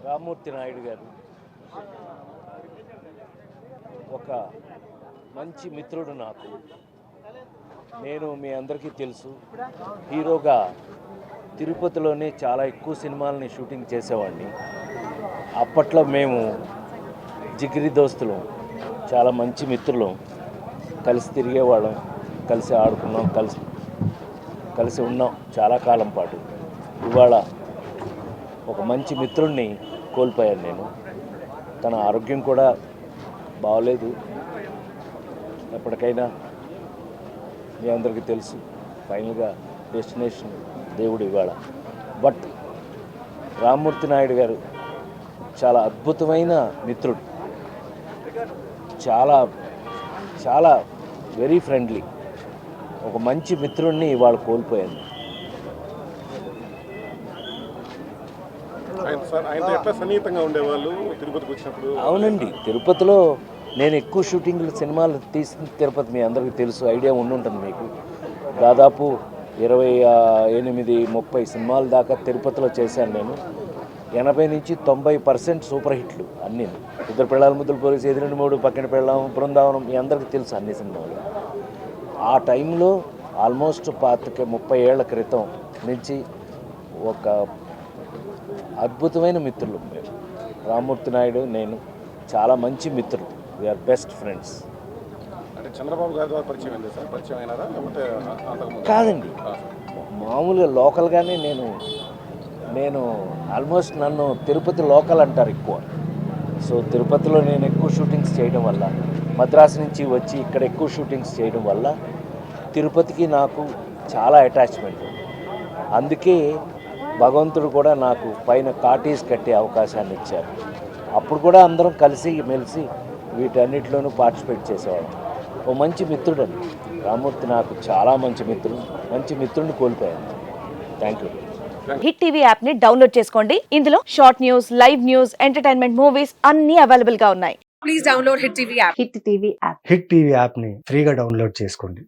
రామ్మూర్తి నాయుడు గారు ఒక మంచి మిత్రుడు నాకు. నేను మీ అందరికీ తెలుసు, హీరోగా తిరుపతిలోనే చాలా ఎక్కువ సినిమాలని షూటింగ్ చేసేవాడిని. అప్పట్లో మేము జిగిరి దోస్తులు, చాలా మంచి మిత్రులు, కలిసి తిరిగేవాళ్ళం, కలిసి ఆడుకున్నాం, కలిసి ఉన్నాం చాలా కాలం పాటు. ఇవాళ ఒక మంచి మిత్రుడిని కోల్పోయాను నేను. తన ఆరోగ్యం కూడా బాగోలేదు. ఎప్పటికైనా మీ అందరికీ తెలుసు, ఫైనల్గా డెస్టినేషన్ దేవుడు ఇవాళ. బట్ రామ్మూర్తి నాయుడు గారు చాలా అద్భుతమైన మిత్రుడు, చాలా చాలా వెరీ ఫ్రెండ్లీ, ఒక మంచి మిత్రుడిని ఇవాళ కోల్పోయాను. అవునండి, తిరుపతిలో నేను ఎక్కువ షూటింగ్లు సినిమాలు తీసిన తిరుపతి మీ అందరికీ తెలుసు, ఐడియా ఉండుంటుంది మీకు. దాదాపు 28-30 సినిమాల దాకా తిరుపతిలో చేశాను నేను. 80-90% సూపర్ హిట్లు అన్నీ. ఇద్దరు పెళ్ళాల ముద్దులు పోలీసు, ఎదురు మూడు, పక్కన పెళ్ళాం, బృందావనం, మీ అందరికీ తెలుసు అన్ని సినిమాలు. ఆ టైంలో ఆల్మోస్ట్ 30 ఏళ్ల క్రితం నుంచి ఒక అద్భుతమైన మిత్రులు మేము. రామ్మూర్తి నాయుడు నేను చాలా మంచి మిత్రులు, వీఆర్ బెస్ట్ ఫ్రెండ్స్. అంటే చంద్రబాబు గారి ద్వారా పరిచయం అయింది సార్, పరిచయం అయినారా లేకపోతే కాదండి, మామూలుగా లోకల్గానే నేను ఆల్మోస్ట్ నన్ను తిరుపతి లోకల్ అంటారు ఎక్కువ. సో తిరుపతిలో నేను ఎక్కువ షూటింగ్స్ చేయడం వల్ల, మద్రాసు నుంచి వచ్చి ఇక్కడ ఎక్కువ షూటింగ్స్ చేయడం వల్ల తిరుపతికి నాకు చాలా అటాచ్మెంట్. అందుకే భగవంతుడు కూడా నాకు పైన కాటేజ్ కట్టే అవకాశాన్ని ఇచ్చారు. అప్పుడు కూడా అందరం కలిసి మెలిసి వీటన్నిటిలోనూ పార్టిసిపేట్ చేసేవాళ్ళం. ఓ మంచి మిత్రుడని రామ్మూర్తి నాకు చాలా మంచి మిత్రుడిని కోల్పోయాను. Thank you. Hit TV app ని డౌన్లోడ్ చేసుకోండి. ఇందులో short news, live news, entertainment movies అన్ని అవైలబుల్ గా ఉన్నాయి. Please download hit TV app. Hit TV app ని ఫ్రీగా డౌన్లోడ్ చేసుకోండి.